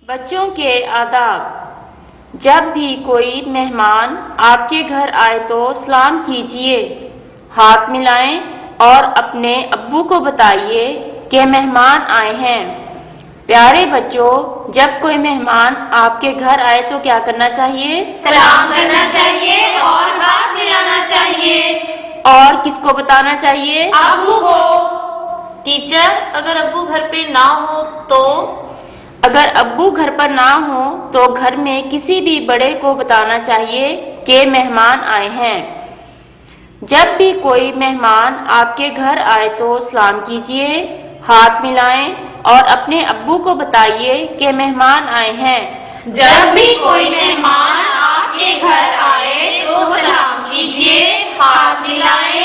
بچوں کے آداب۔ جب بھی کوئی مہمان آپ کے گھر آئے تو سلام کیجیے، ہاتھ ملائیں اور اپنے ابو کو بتائیے کہ مہمان آئے ہیں۔ پیارے بچوں، جب کوئی مہمان آپ کے گھر آئے تو کیا کرنا چاہیے؟ سلام کرنا چاہیے اور ہاتھ ملانا چاہیے۔ اور کس کو بتانا چاہیے؟ ابو کو۔ ٹیچر، اگر ابو گھر پہ نہ ہو تو؟ اگر ابو گھر پر نہ ہو تو گھر میں کسی بھی بڑے کو بتانا چاہیے کہ مہمان آئے ہیں۔ جب بھی کوئی مہمان آپ کے گھر آئے تو سلام کیجیے، ہاتھ ملائیں اور اپنے ابو کو بتائیے کہ مہمان آئے ہیں۔ جب بھی کوئی مہمان آپ کے گھر آئے تو سلام کیجیے، ہاتھ ملائیں